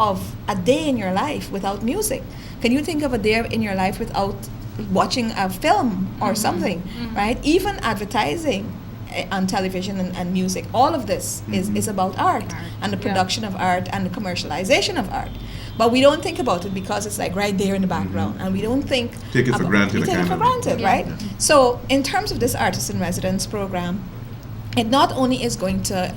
of a day in your life without music? Can you think of a day in your life without watching a film or something, right? Even advertising on television and music, all of this is about art and the production of art and the commercialization of art. But we don't think about it because it's like right there in the background, and we don't think take it for granted. We take it for granted, right? Yeah. So in terms of this artist in residence program, it not only is going to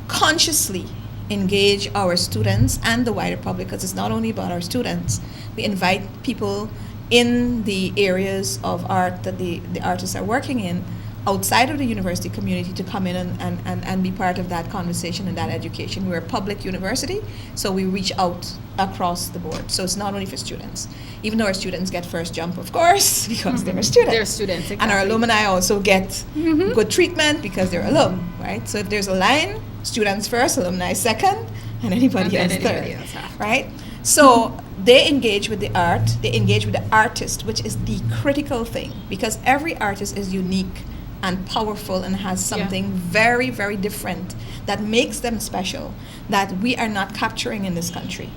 consciously engage our students and the wider public, because it's not only about our students. We invite people in the areas of art that the artists are working in outside of the university community to come in and be part of that conversation and that education. We're a public university, so we reach out across the board. So it's not only for students, even though our students get first jump, of course, because they're students. They're students, exactly. And our alumni also get good treatment because they're alum, right? So if there's a line, students first, alumni second, and anybody else third, right? So they engage with the art, they engage with the artist, which is the critical thing, because every artist is unique and powerful and has something very, very different that makes them special that we are not capturing in this country.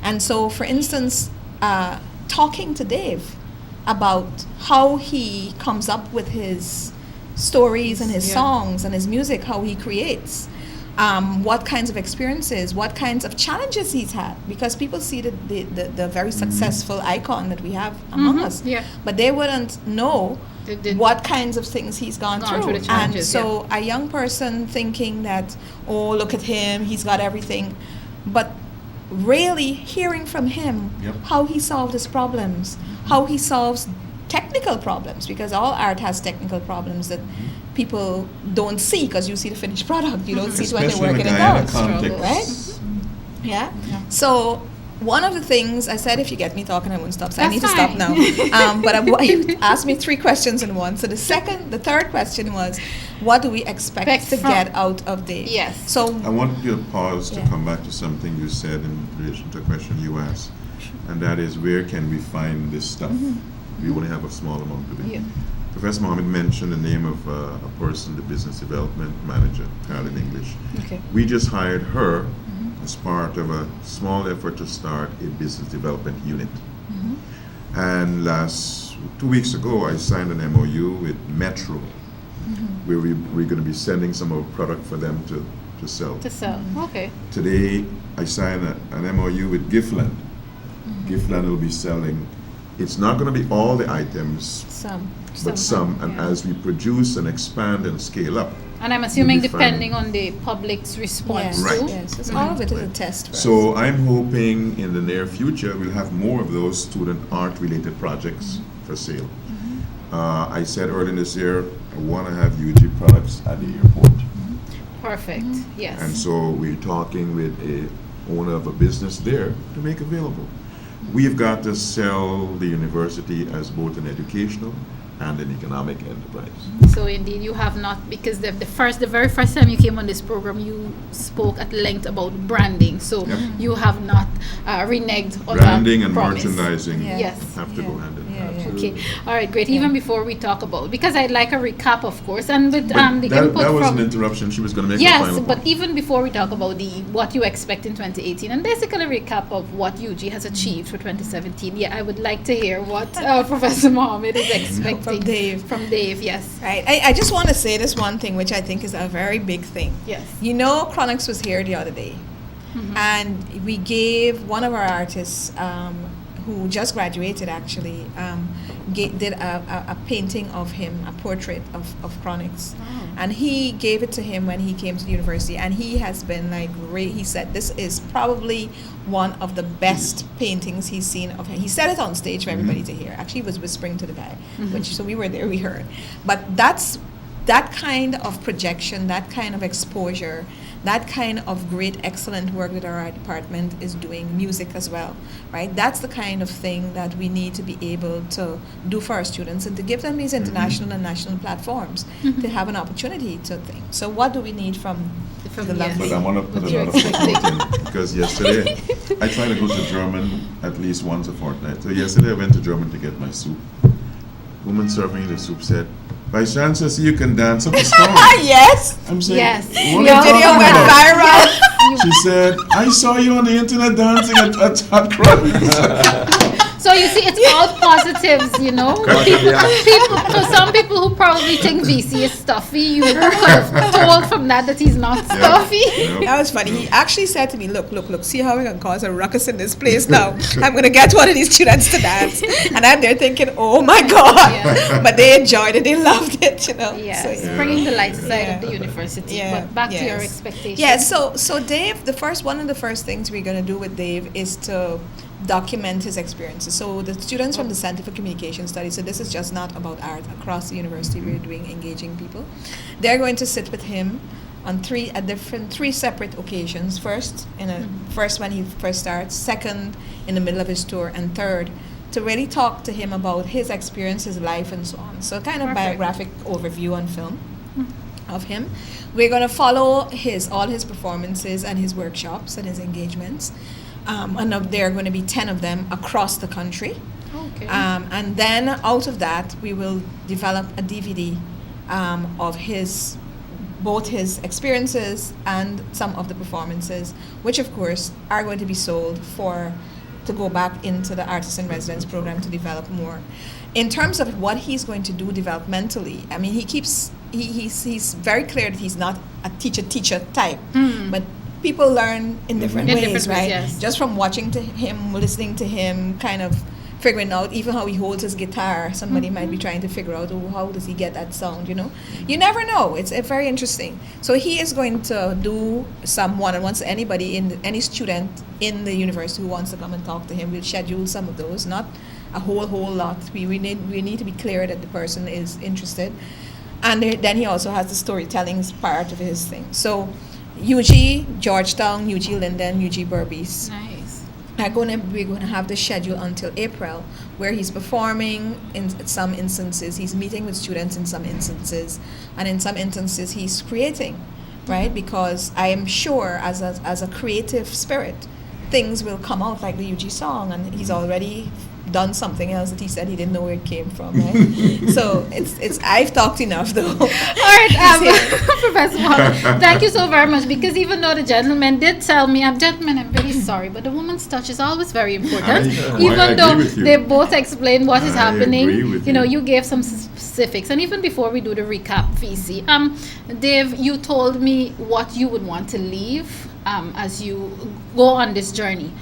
And so, for instance, talking to Dave about how he comes up with his stories and his songs and his music, how he creates, what kinds of experiences, what kinds of challenges he's had, because people see the very successful icon that we have among us, but they wouldn't know what kinds of things he's gone through. And so a young person thinking that, oh, look at him, he's got everything, but really hearing from him how he solved his problems, how he solves technical problems, because all art has technical problems that people don't see, because you see the finished product, you don't see it when they're working it out, right? Yeah. So one of the things I said, if you get me talking, I won't stop. So I need to stop now. But you asked me 3 questions in one. So the third question was, what do we expect to get out of Dave? Yes. So I want you to pause to come back to something you said in relation to a question you asked, and that is, where can we find this stuff? We only have a small amount of it. Professor Mohammed mentioned the name of a person, the business development manager, Carolyn English. We just hired her as part of a small effort to start a business development unit. And 2 weeks ago, I signed an MOU with Metro, where we're going to be sending some of our product for them to sell. Today, I signed an MOU with Giftland. Giftland will be selling. It's not going to be all the items, but some. And as we produce and expand and scale up, and I'm assuming depending on the public's response too. Yes, so all of it is a test for us. So I'm hoping in the near future we'll have more of those student art related projects for sale. I said earlier this year I want to have UG products at the airport. Perfect. Yes. And so we're talking with a owner of a business there to make available. We've got to sell the university as both an educational and an economic enterprise. So indeed, you have not, because the very first time you came on this program, you spoke at length about branding. So you have not reneged on branding that and promise. Merchandising Yes. have to go hand in hand. Okay. All right. Great. Even before we talk about, because I'd like a recap, of course, and with the input that was from an interruption. She was going to make a final point. Yes, but even before we talk about what you expect in 2018, and basically a recap of what UG has achieved for 2017. I would like to hear what Professor Mohammed is expecting. From Dave, yes. Right. I just want to say this one thing, which I think is a very big thing. Yes. You know, Chronix was here the other day, and we gave one of our artists, who just graduated actually, did a painting of him, a portrait of Chronix. And he gave it to him when he came to the university, and he has been like, he said this is probably one of the best paintings he's seen of him. He said it on stage for everybody to hear. Actually, he was whispering to the guy, so we were there, we heard. But that's that kind of projection, that kind of exposure, that kind of great, excellent work that our art department is doing, music as well, right? That's the kind of thing that we need to be able to do for our students and to give them these international and national platforms to have an opportunity to think. So what do we need from the lovely? But I want to put another footnote in, because yesterday I try to go to German at least once a fortnight. So yesterday I went to German to get my soup. Woman serving the soup said, "Vice Chancellor, see you can dance up a storm." Yes. I'm saying, yes. What Your video went viral. She said, I saw you on the internet dancing at Crowley's. So you see, it's all positives, you know. For some people who probably think VC is stuffy, you could have told from that he's not stuffy. That was funny. He actually said to me, look, see how we're going to cause a ruckus in this place now. I'm going to get one of these students to dance. And I'm there thinking, oh my God. Yeah. But they enjoyed it. They loved it, you know. Yes, so, bringing the light side of the university. Yeah. But back to your expectations. Yeah, so Dave, one of the first things we're going to do with Dave is to document his experiences. So the students from the Center for Communication Studies, so this is just not about art. Across the university, we're doing engaging people. They're going to sit with him on three separate occasions. First, first when he first starts, second in the middle of his tour, and third to really talk to him about his experience, his life, and so on. So kind of biographic overview on film of him. We're going to follow all his performances and his workshops and his engagements. And there are going to be 10 of them across the country. Okay. And then out of that, we will develop a DVD of both his experiences and some of the performances, which of course are going to be sold to go back into the Artist in Residence program to develop more. In terms of what he's going to do developmentally, I mean, he's very clear that he's not a teacher type, but people learn in different ways, right? Yes. Just from watching to him, listening to him, kind of figuring out even how he holds his guitar. Somebody might be trying to figure out, how does he get that sound, you know? You never know. It's very interesting. So he is going to do some one-on-ones. Any student in the university who wants to come and talk to him, we'll schedule some of those, not a whole lot. We need to be clear that the person is interested. And then he also has the storytelling part of his thing. So UG, Georgetown, UG Linden, UG Berbice. Nice. We're going to have the schedule until April, where he's performing in some instances, he's meeting with students in some instances, and in some instances he's creating, right? Because I am sure as a creative spirit, things will come out like the UG song, and he's already done something else that he said he didn't know where it came from, right? So it's I've talked enough though. All right, Professor Mohammed, thank you so very much, because even though the gentleman did tell me, I'm really sorry, but the woman's touch is always very important. Even though they both explain what is happening, you gave some specifics, and even before we do the recap, VC, Dave, you told me what you would want to leave as you go on this journey.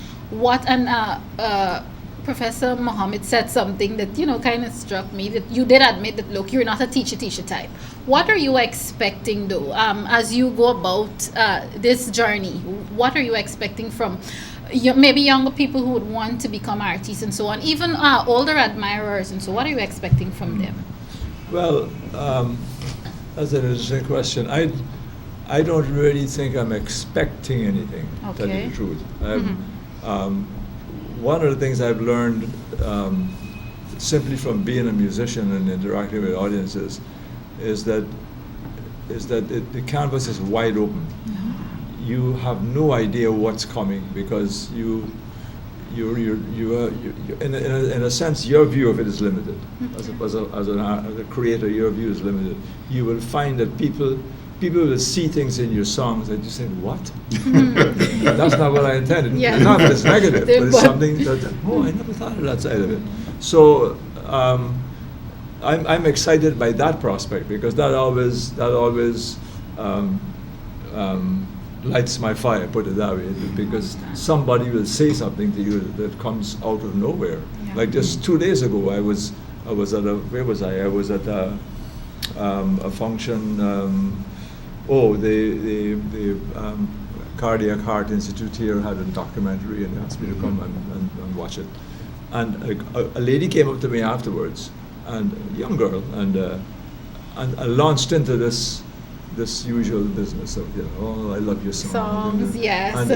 Professor Mohammed said something that, kind of struck me, that you did admit that, look, you're not a teacher type. What are you expecting, though, as you go about this journey? What are you expecting from maybe younger people who would want to become artists and so on, even older admirers, and so what are you expecting from them? Well, that's an interesting question. I don't really think I'm expecting anything, to tell you the truth. One of the things I've learned simply from being a musician and interacting with audiences is that the canvas is wide open. You have no idea what's coming, because you in a sense, your view of it is limited. As a creator, your view is limited. You will find that people will see things in your songs and you say, what? That's not what I intended. Yeah. Not that it's negative, but it's something that, I never thought of that side of it. So I'm excited by that prospect, because that always lights my fire, put it that way, because somebody will say something to you that comes out of nowhere. Yeah. Like just 2 days ago, I was at a function. The Cardiac Heart Institute here had a documentary, and they asked me to come and watch it. And a lady came up to me afterwards, and a young girl, and launched into this usual business of, I love your songs, yes, and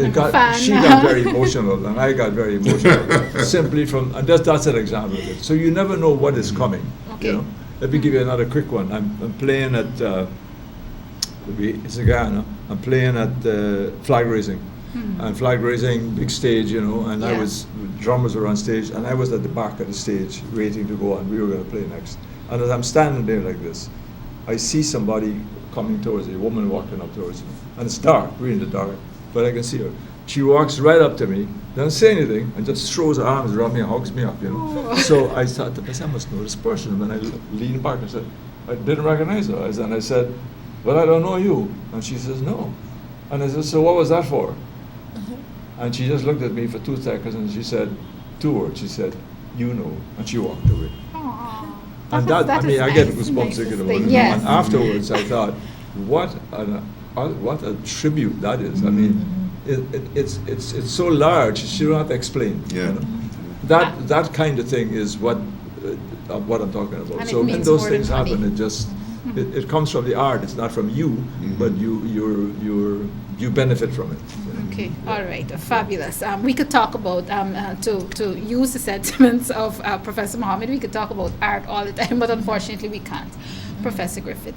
she got very emotional, and I got very emotional, simply and that's an example of it. So you never know what is coming. Okay. Let me give you another quick one. I'm playing at it's in Guyana. I'm playing at flag raising, and flag raising, big stage, and drummers were on stage, and I was at the back of the stage waiting to go on. We were going to play next, and as I'm standing there like this, I see somebody coming towards me, a woman walking up towards me, and it's dark, we're in the dark, but I can see her. She walks right up to me, doesn't say anything, and just throws her arms around me and hugs me up, you know. Oh. So I thought, I must know this person. And then I leaned back and said, I didn't recognize her. And I said, well, I don't know you. And she says, no. And I said, so what was that for? And she just looked at me for 2 seconds and she said 2 words. She said, you know. And she walked away. Aww. And that I mean, I get goosebumps thinking about it. Yes. And afterwards, I thought, what a tribute that is. I mean, it's so large. She don't have to explain. Yeah. You know? That kind of thing is what I'm talking about. And So it when means those more things than money. happen, it just it comes from the art. It's not from you, but you benefit from it. You know? Okay, all right, fabulous. We could talk about, to use the sentiments of Professor Mohammed, we could talk about art all the time, but unfortunately we can't. Professor Griffith,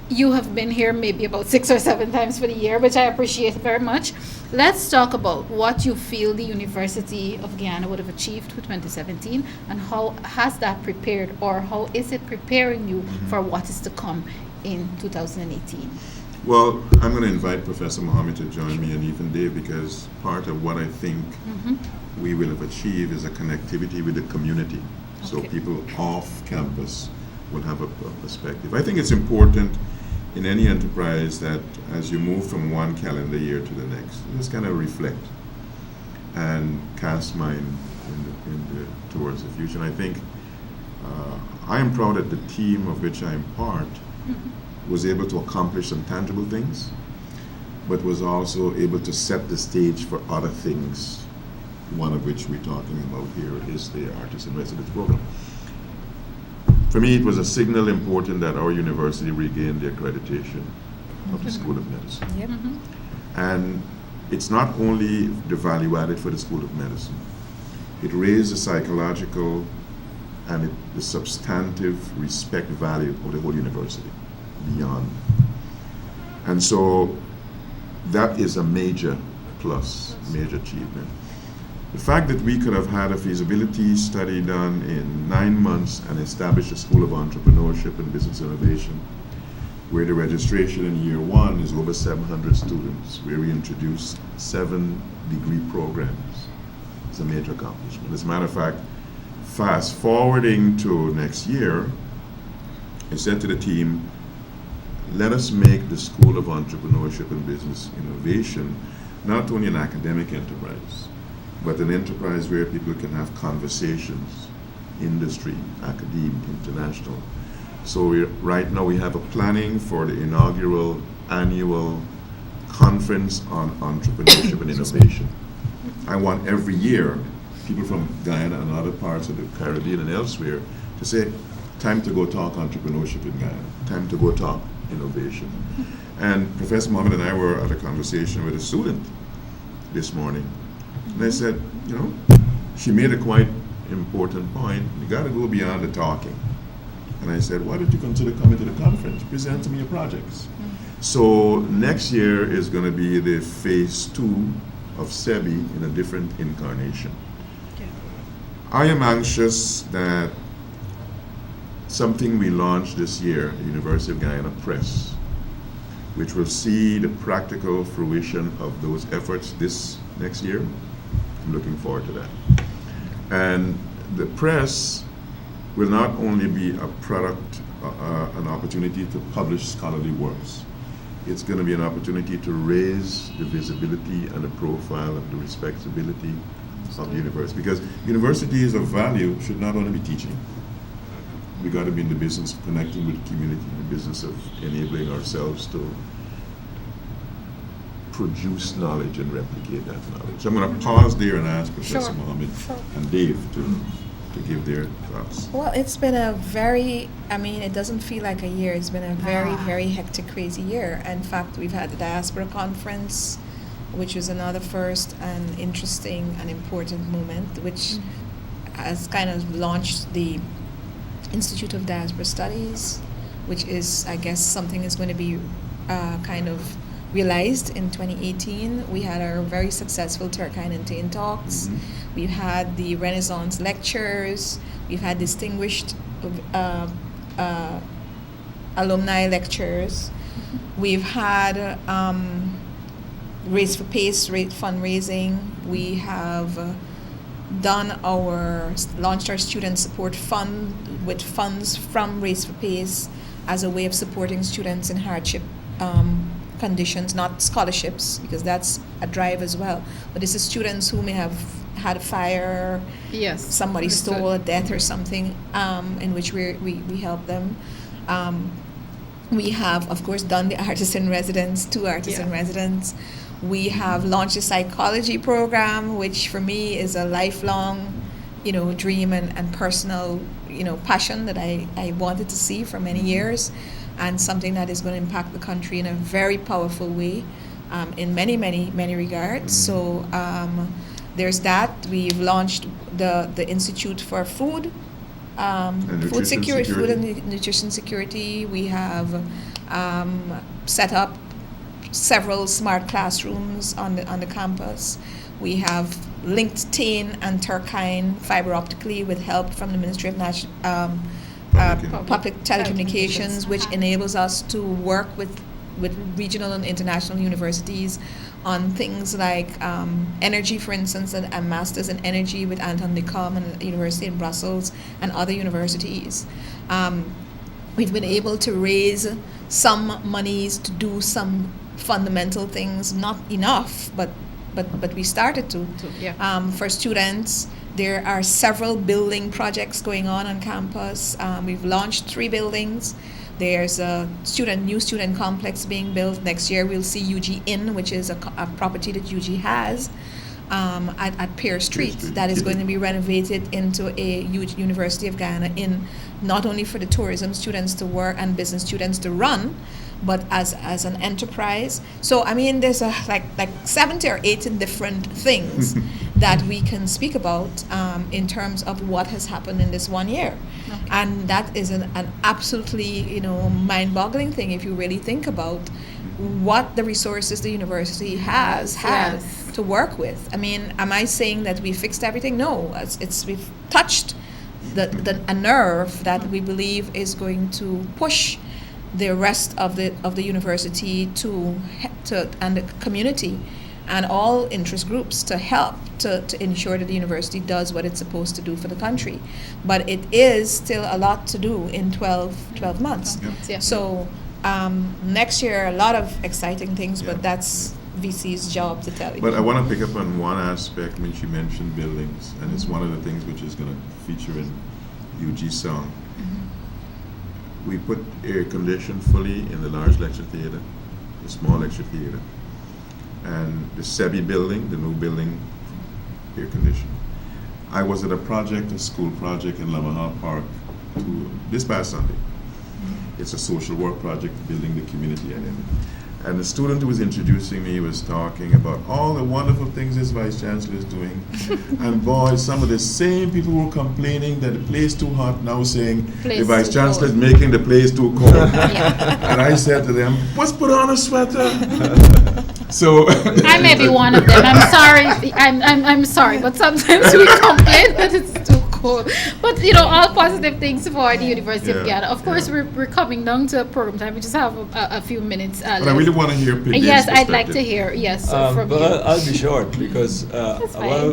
you have been here maybe about 6 or 7 times for the year, which I appreciate very much. Let's talk about what you feel the University of Guyana would have achieved for 2017, and how has that prepared, or how is it preparing you for what is to come in 2018? Well, I'm going to invite Professor Mohammed to join me and even Dave, because part of what I think we will have achieved is a connectivity with the community. So people off campus will have a perspective. I think it's important in any enterprise that as you move from one calendar year to the next, you just kind of reflect and cast mind towards the future. And I think I am proud that the team of which I am part was able to accomplish some tangible things, but was also able to set the stage for other things, one of which we're talking about here is the Artist in Residence program. For me, it was a signal important that our university regained the accreditation of the School of Medicine. Yep. And it's not only the value added for the School of Medicine, it raised the psychological and the substantive respect value of the whole university beyond. And so that is a major plus, major achievement. The fact that we could have had a feasibility study done in 9 months and established a School of Entrepreneurship and Business Innovation, where the registration in year 1 is over 700 students, where we introduced 7 degree programs, is a major accomplishment. As a matter of fact, fast forwarding to next year, I said to the team, let us make the School of Entrepreneurship and Business Innovation not only an academic enterprise, but an enterprise where people can have conversations, industry, academia, international. So right now we have a planning for the inaugural annual conference on entrepreneurship and innovation. I want every year people from Guyana and other parts of the Caribbean and elsewhere to say, time to go talk entrepreneurship in Guyana, time to go talk innovation. And Professor Mohammed and I were at a conversation with a student this morning. And I said, you know, she made a quite important point. You got to go beyond the talking. And I said, why don't you consider coming to the conference, present some of your projects? So next year is going to be the phase 2 of SEBI in a different incarnation. I am anxious that something we launched this year, the University of Guyana Press, which will see the practical fruition of those efforts this next year. I'm looking forward to that. And the press will not only be a product, an opportunity to publish scholarly works. It's going to be an opportunity to raise the visibility and the profile and the respectability of the university. Because universities of value should not only be teaching. We got to be in the business of connecting with the community, the business of enabling ourselves to produce knowledge and replicate that knowledge. So I'm going to pause there and ask Professor Mohammed and Dave to give their thoughts. Well, it's been a very, it doesn't feel like a year. It's been a very, very hectic, crazy year. In fact, we've had the Diaspora Conference, which was another first and interesting and important moment, which has kind of launched the Institute of Diaspora Studies, which is, I guess, something is going to be kind of realized in 2018. We had our very successful Turkine and Tain talks. We've had the Renaissance lectures. We've had distinguished alumni lectures. We've had Race for Pace fundraising. We have launched our student support fund with funds from Race for Pace as a way of supporting students in hardship conditions, not scholarships, because that's a drive as well. But this is students who may have had a fire, somebody stole a death or something, in which we help them. We have, of course, done the artisan residence, 2 artisan residents. We have launched a psychology program, which for me is a lifelong, dream and personal, passion that I wanted to see for many years, and something that is going to impact the country in a very powerful way, in many, many, many regards. So there's that. We've launched the Institute for Food. Food and nutrition security. We have set up several smart classrooms on the campus. We have linked tin and Turkine fiber optically with help from the Ministry of Public Telecommunications, which enables us to work with regional and international universities on things like energy, for instance, and a master's in energy with Anton de Kom and the University in Brussels and other universities. We've been able to raise some monies to do some fundamental things, not enough, but we started to. For students, there are several building projects going on campus. We've launched 3 buildings. There's a new student complex being built. Next year we'll see UG Inn, which is a property that UG has at Pear Street that is going to be renovated into a University of Guyana Inn, not only for the tourism students to work and business students to run, but as an enterprise. So I mean, there's like 70 or 80 different things that we can speak about in terms of what has happened in this 1 year. Okay. And that is an absolutely mind-boggling thing if you really think about what the resources the university has had to work with. I mean, am I saying that we fixed everything? No, we've touched a nerve that we believe is going to push the rest of the university and the community and all interest groups to help to ensure that the university does what it's supposed to do for the country. But it is still a lot to do in 12 months. Yep. So next year, a lot of exciting things, but that's VC's job to tell you. But I want to pick up on one aspect when she mentioned buildings, and it's one of the things which is going to feature in UG song. We put air conditioned fully in the large lecture theater, the small lecture theater, and the SEBI building, the new building, air conditioned. I was at a school project in Lamaha Park this past Sunday. It's a social work project building the community identity. And the student who was introducing me was talking about all the wonderful things this Vice Chancellor is doing. And boy, some of the same people who were complaining that the place too hot now saying the Vice Chancellor is making the place too cold. And I said to them, "Let's put on a sweater." So I may be one of them. I'm sorry. I'm sorry, but sometimes we complain that it's too cold. But all positive things for the University of Guyana. Of course, we're coming down to program time. We just have a few minutes left. But I really want to hear Pidge's Yes, I'd like to hear. Yes, from but you. I'll be short because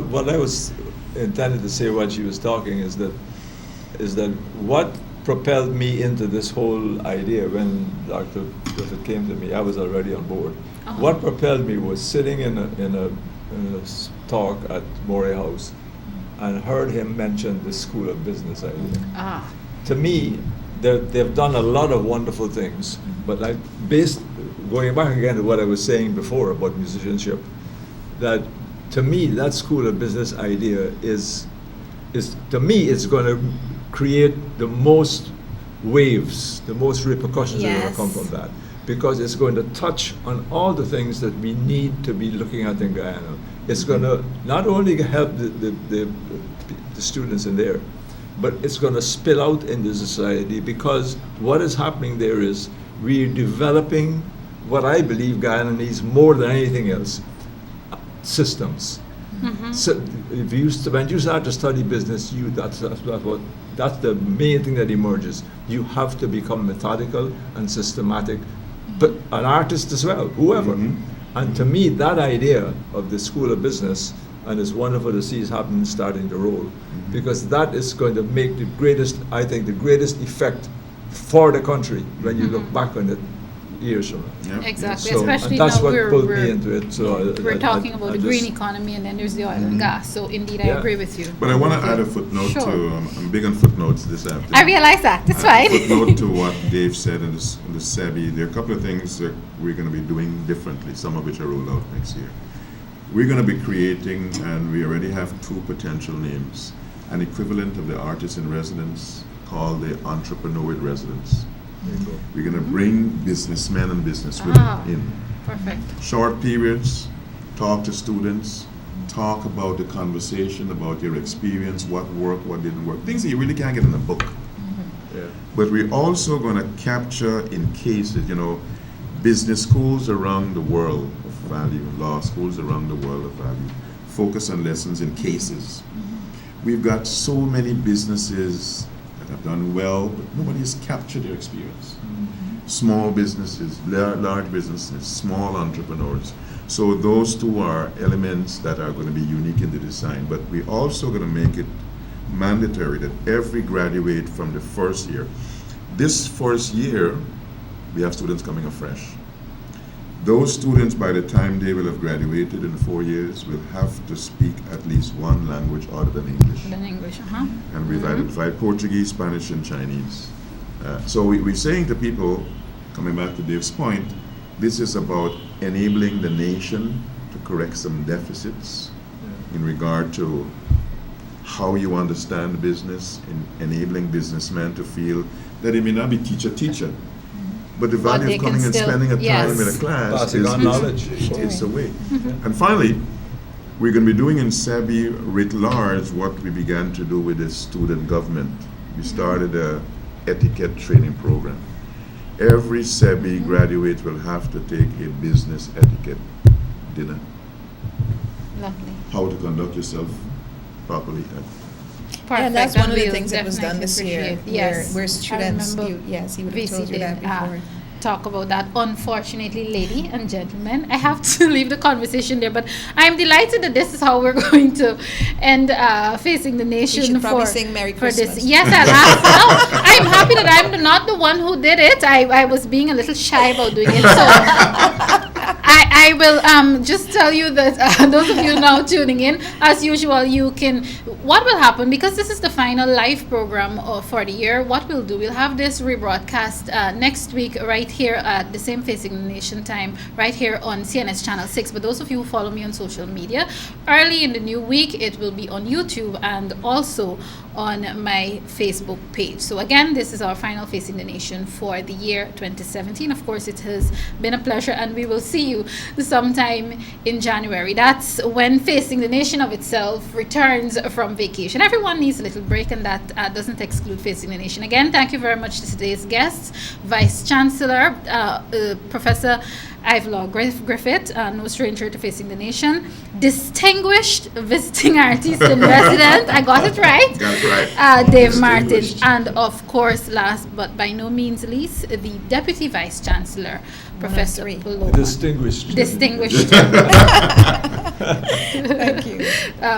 what I was intended to say when she was talking is that what propelled me into this whole idea when Dr. Griffith came to me, I was already on board. What propelled me was sitting in a talk at Moray House and heard him mention the School of Business idea. To me, they've done a lot of wonderful things, but going back again to what I was saying before about musicianship, that to me that School of Business idea is to me it's going to create the most waves, the most repercussions that are going to come from that, because it's going to touch on all the things that we need to be looking at in Guyana. It's going to not only help the students in there, but it's going to spill out in the society, because what is happening there is we're developing what I believe Guyana needs more than anything else: systems. So when you start to study business, that's the main thing that emerges. You have to become methodical and systematic, but an artist as well, whoever. And to me, that idea of the School of Business, and it's wonderful to see it happening, starting to roll, because that is going to make the greatest effect for the country when you look back on it years from now. Yep. Exactly, So, especially and that's now what pulled me into it. So we're talking about the green economy, and then there's the oil and gas. So indeed, I agree with you. But I want to add a footnote Sure. to, I'm big on footnotes this afternoon. I realize that. It's fine. Footnote to what Dave said in the SEBI. There are a couple of things that we're going to be doing differently, some of which are rolled out next year. We're going to be creating, and we already have 2 potential names, an equivalent of the artist in residence called the entrepreneur in residence. We're going to bring businessmen and businesswomen in. Perfect. Short periods, talk to students, talk about the conversation, about your experience, what worked, what didn't work, things that you really can't get in a book. Yeah. But we're also going to capture in cases, business schools around the world of value, law schools around the world of value, focus on lessons in cases. We've got so many businesses that have done well, but nobody has captured their experience. Small businesses, large businesses, small entrepreneurs. So those 2 are elements that are going to be unique in the design, but we're also going to make it mandatory that every graduate from the first year, this first year, we have students coming afresh. Those students, by the time they will have graduated in 4 years, will have to speak at least 1 language other than English. And we've identified Portuguese, Spanish, and Chinese. So we're saying to people, coming back to Dave's point, this is about enabling the nation to correct some deficits in regard to how you understand business, in enabling businessmen to feel that they may not be teacher, but the value of coming and spending a time in a class passing on knowledge. It's a way. And finally, we're going to be doing in SEBI writ large what we began to do with the student government. We started a etiquette training program. Every SEBI graduate will have to take a business etiquette dinner. Lovely. How to conduct yourself properly. Perfect. And that's one of the we'll things that was done this year, definitely appreciate- where students, he would have told you that before. Talk about that. Unfortunately, lady and gentlemen, I have to leave the conversation there, but I'm delighted that this is how we're going to end Facing the Nation. You should probably sing Merry Christmas. This. Yes, I'm happy that I'm not the one who did it. I was being a little shy about doing it, so I will just tell you that those of you now tuning in, as usual, what will happen, because this is the final live program for the year, what we'll do, we'll have this rebroadcast next week right here at the same Facing the Nation time, right here on CNS Channel 6. But those of you who follow me on social media, early in the new week, it will be on YouTube and also on my Facebook page. So again, this is our final Facing the Nation for the year 2017. Of course, it has been a pleasure, and we will see you sometime in January. That's when Facing the Nation of itself returns from vacation. Everyone needs a little break, and that doesn't exclude Facing the Nation. Again, thank you very much to today's guests, Vice Chancellor, Professor Ivelaw Griffith, no stranger to Facing the Nation, distinguished visiting artist in residence, I got it right, Dave Martin, and of course, last but by no means least, the Deputy Vice Chancellor, Professor Paloma. Distinguished. Thank you.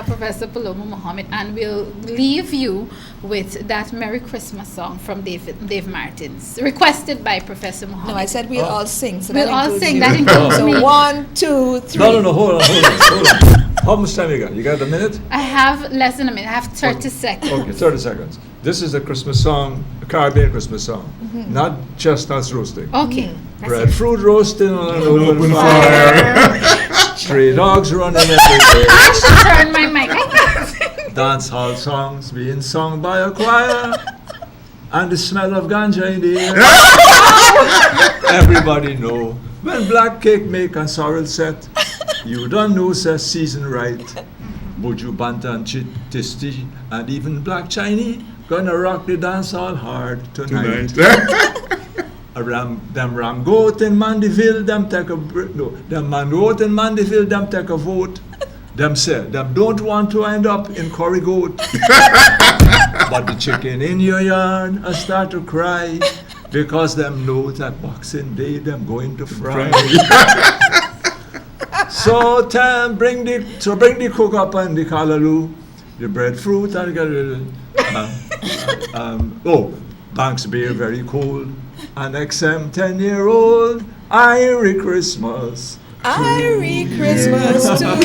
Professor Paloma Mohammed, and we'll leave you with that Merry Christmas song from Dave Martin's, requested by Professor Mohammed. No, I said we'll all sing. So we'll all sing. That you. includes me. So 1, 2, 3. No, hold on. How much time you got? You got a minute? I have less than a minute. I have 30 seconds. Okay, 30 seconds. This is a Christmas song, a Caribbean Christmas song, not chestnuts roasting. Okay. Breadfruit roasting on an open fire. Stray dogs running everywhere. I should turn my mic. Dance hall songs being sung by a choir. And the smell of ganja in the air. Everybody know when black cake make and sorrel set. You don't know says season right. Buju Bantan, Tisti, and even Black Chinese gonna rock the dance all hard tonight. Them ram goat in Mandeville, them take a them man goat in Mandeville, them take a vote. Them say them don't want to end up in Corrie Goat. But the chicken in your yard start to cry because them know that Boxing Day them going to fry. So bring the cook up and the callaloo, the breadfruit, and Banks Beer very cold, and XM 10-year-old, Irie Christmas. Irie Christmas to you.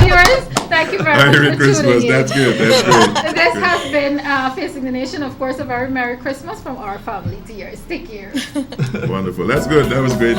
Viewers, thank you very much for Christmas, tuning in. that's good, that's good. This has been Facing the Nation. Of course, a very Merry Christmas from our family to yours. Take care. Wonderful, that's good, that was great.